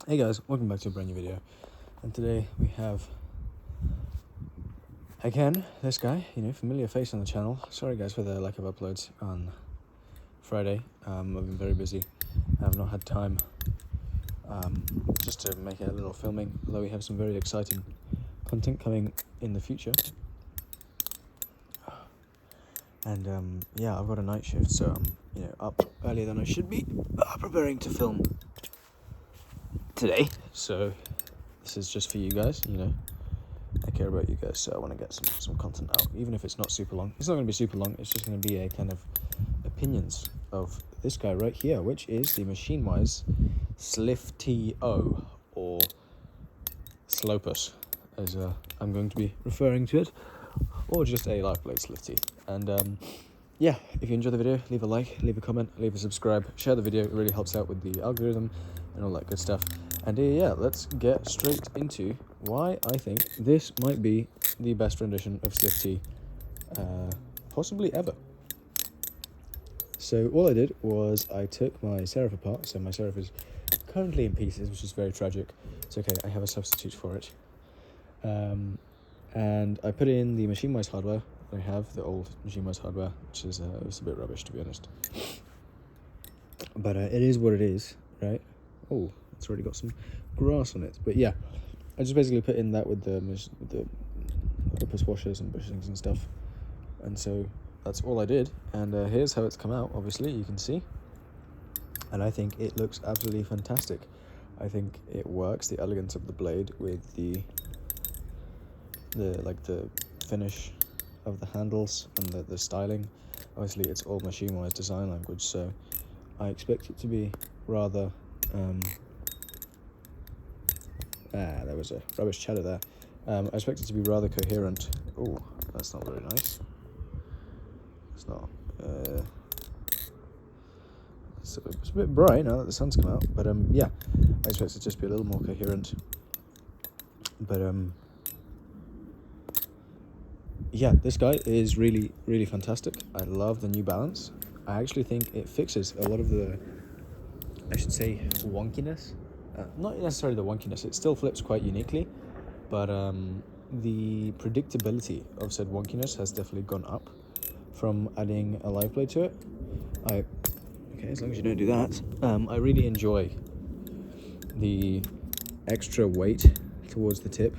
Hey guys, welcome back to a brand new video. And today we have, again, this guy, familiar face on the channel. Sorry guys for the lack of uploads on Friday. I've been very busy. I've not had time just to make a little filming, although we have some very exciting content coming in the future. And yeah, I've got a night shift, so I'm up earlier than I should be, preparing to film today. So this is just for you guys. I care about you guys, so I want to get some content out, even if it's not super long. It's not going to be super long. It's just going to be a kind of opinions of this guy right here, which is the MachineWise SlifT-O, or Slopus, as I'm going to be referring to it, or just a live blade SlifT. And yeah, if you enjoyed the video, leave a like, leave a comment, leave a subscribe, share the video. It really helps out with the algorithm and all that good stuff. And yeah, let's get straight into why I think this might be the best rendition of SlifT possibly ever. So all I did was I took my Serif apart. So my Serif is currently in pieces, which is very tragic. It's okay, I have a substitute for it. And I put in the MachineWise hardware. I have the old MachineWise hardware, which is it's a bit rubbish, to be honest. But it is what it is, right? Oh, it's already got some grass on it. But yeah, I just basically put in that with the Slopus washers and bushings and stuff. And so that's all I did. And here's how it's come out, obviously, you can see. And I think it looks absolutely fantastic. I think it works, the elegance of the blade with the finish of the handles and the styling. Obviously it's all MachineWise design language, so I expect it to be rather there was a rubbish chatter there. I expect it to be rather coherent. Oh, that's not very nice. It's not it's a bit bright now that the sun's come out, but yeah, I expect it to just be a little more coherent. But yeah, this guy is really, really fantastic. I love the new balance. I actually think it fixes a lot of the, I should say, wonkiness. Not necessarily the wonkiness, it still flips quite uniquely, but the predictability of said wonkiness has definitely gone up from adding a live blade to it. Okay, as long as you don't do that. I really enjoy the extra weight towards the tip.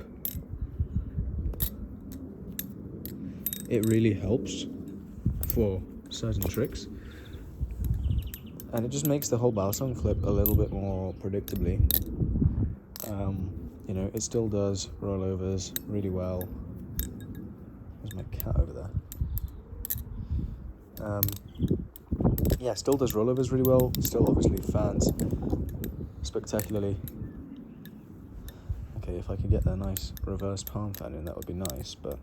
It really helps for certain tricks, and it just makes the whole bow song flip a little bit more predictably. It still does rollovers really well. There's my cat over there. Yeah, still does rollovers really well. Still obviously fans spectacularly. Okay, if I could get that nice reverse palm fan in, that would be nice, but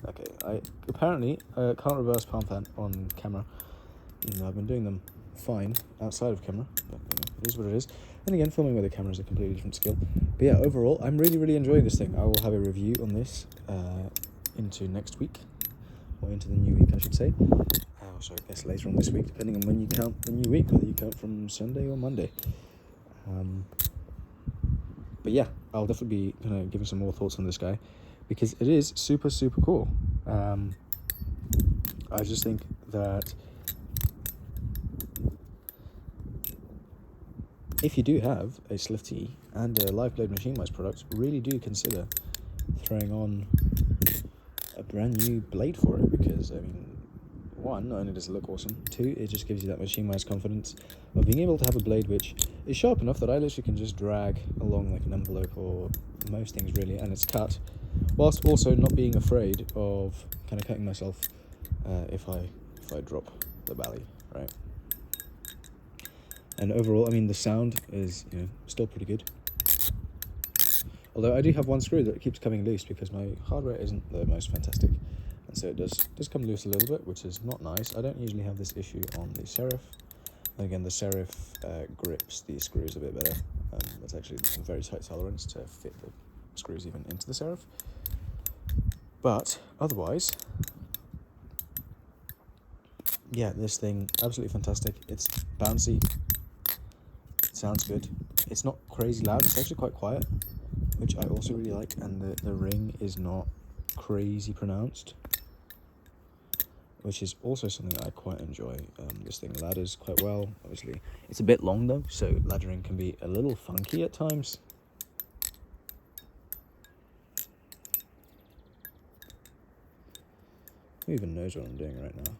okay, I apparently can't reverse palm fan on camera, even though I've been doing them fine outside of camera, but it is what it is. And again, filming with a camera is a completely different skill. But yeah, overall, I'm really, really enjoying this thing. I will have a review on this into next week, or into the new week, I should say. So I guess later on this week, depending on when you count the new week, whether you count from Sunday or Monday. But yeah, I'll definitely be giving some more thoughts on this guy, because it is super, super cool. I just think that if you do have a SlifT and a live blade MachineWise product, really do consider throwing on a brand new blade for it, because, one, not only does it look awesome, two, it just gives you that MachineWise confidence of being able to have a blade which is sharp enough that I literally can just drag along like an envelope or most things really, and it's cut, whilst also not being afraid of kind of cutting myself if I drop the bally, right? And overall, the sound is still pretty good. Although I do have one screw that keeps coming loose because my hardware isn't the most fantastic, and so it does come loose a little bit, which is not nice. I don't usually have this issue on the Serif. And again, the Serif grips the screws a bit better. That's actually a very tight tolerance to fit the screws even into the Serif. But otherwise, yeah, this thing absolutely fantastic. It's bouncy. sounds good. It's not crazy loud, it's actually quite quiet, which I also really like, and the ring is not crazy pronounced, which is also something that I quite enjoy. This thing ladders quite well. Obviously, it's a bit long though, so laddering can be a little funky at times. Who even knows what I'm doing right now?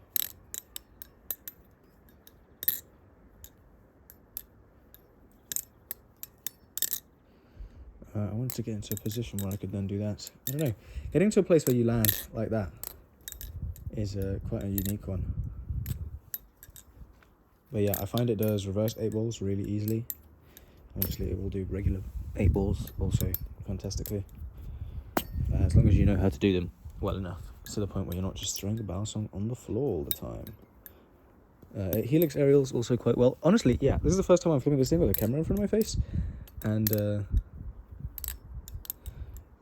I wanted to get into a position where I could then do that. I don't know. Getting to a place where you land like that is quite a unique one. But yeah, I find it does reverse 8 balls really easily. Obviously, it will do regular 8 balls also fantastically. As long as you know how to do them well enough, to the point where you're not just throwing the barrel song on the floor all the time. Helix aerials also quite well. Honestly, yeah, this is the first time I'm filming this thing with a camera in front of my face, and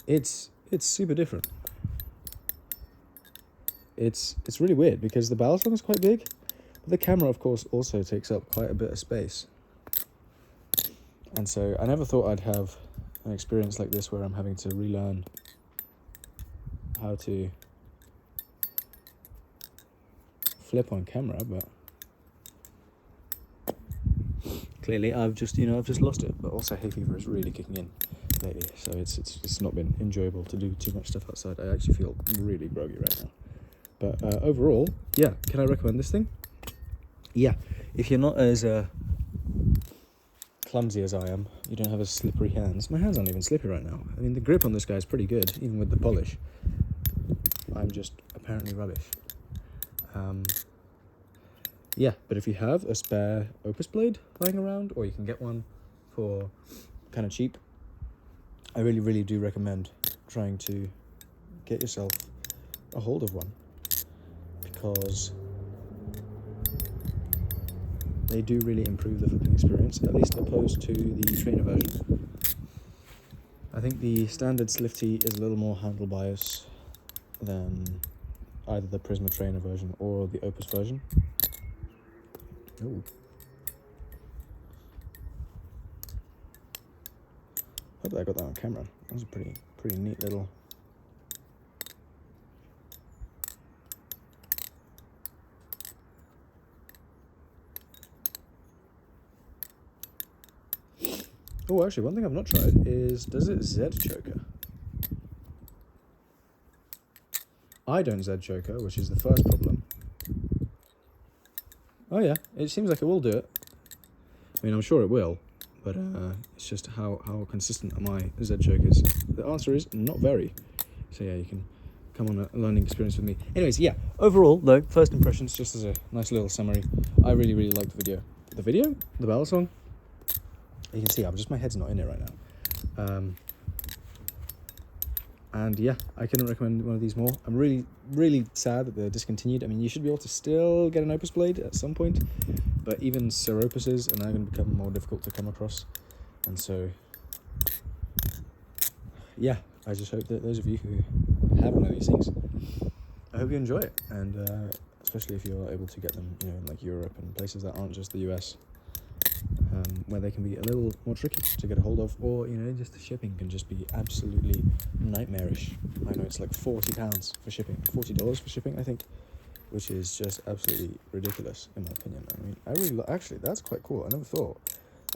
it's super different. It's really weird because the barrel song is quite big, but the camera, of course, also takes up quite a bit of space. And so I never thought I'd have an experience like this where I'm having to relearn how to flip on camera, but clearly I've just lost it. But also hay fever is really kicking in lately, so it's not been enjoyable to do too much stuff outside. I actually feel really groggy right now. But overall, yeah, can I recommend this thing? Yeah, if you're not as clumsy as I am, you don't have as slippery hands. My hands aren't even slippery right now. I mean, the grip on this guy is pretty good, even with the polish. I'm just apparently rubbish. Yeah, but if you have a spare Opus blade lying around, or you can get one for kind of cheap, I really, really do recommend trying to get yourself a hold of one, because they do really improve the flipping experience, at least opposed to the trainer version. I think the standard SlifT is a little more handle bias than either the Prisma trainer version or the Opus version. Ooh. Hope that I got that on camera. That was a pretty neat little. Oh, actually, one thing I've not tried is, does it Z choker? I don't Z choker, which is the first problem. Oh yeah, it seems like it will do it. I mean, I'm sure it will, but it's just how consistent are my Z chokers? The answer is not very. So yeah, you can come on a learning experience with me. Anyways, yeah, overall though, first impressions, just as a nice little summary, I really, really liked the video. The barrel song, you can see my head's not in it right now. And yeah, I couldn't recommend one of these more. I'm really, really sad that they're discontinued. I mean, you should be able to still get an Opus blade at some point, but even Sir Opuses are now going to become more difficult to come across. And so, yeah, I just hope that those of you who have one of these things, I hope you enjoy it. And especially if you're able to get them, in like Europe and places that aren't just the US, where they can be a little more tricky to get a hold of, or just the shipping can just be absolutely nightmarish. I know it's like £40 for shipping, $40 for shipping, I think, which is just absolutely ridiculous in my opinion. I mean, I really actually, that's quite cool. I never thought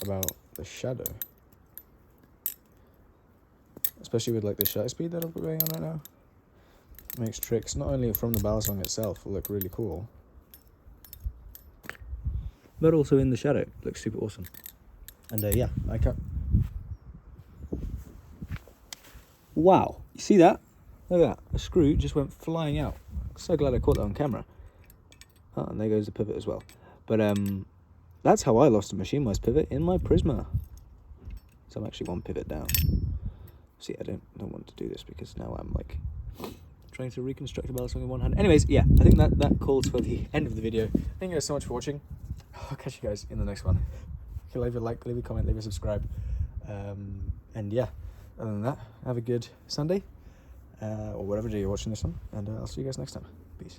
about the shadow, especially with like the shutter speed that I've got going on right now. It makes tricks not only from the barrel song itself look really cool, but also in the shadow. It looks super awesome. And yeah, I can't. Wow, you see that? Look at that, a screw just went flying out. So glad I caught that on camera. Oh, and there goes the pivot as well. But that's how I lost a MachineWise pivot in my Prisma. So I'm actually one pivot down. See, I don't want to do this because now I'm like trying to reconstruct the barrel song in one hand. Anyways, yeah, I think that calls for the end of the video. Thank you guys so much for watching. I'll catch you guys in the next one. Leave a like, leave a comment, leave a subscribe. And yeah, other than that, have a good Sunday, or whatever day you're watching this on, and I'll see you guys next time. Peace.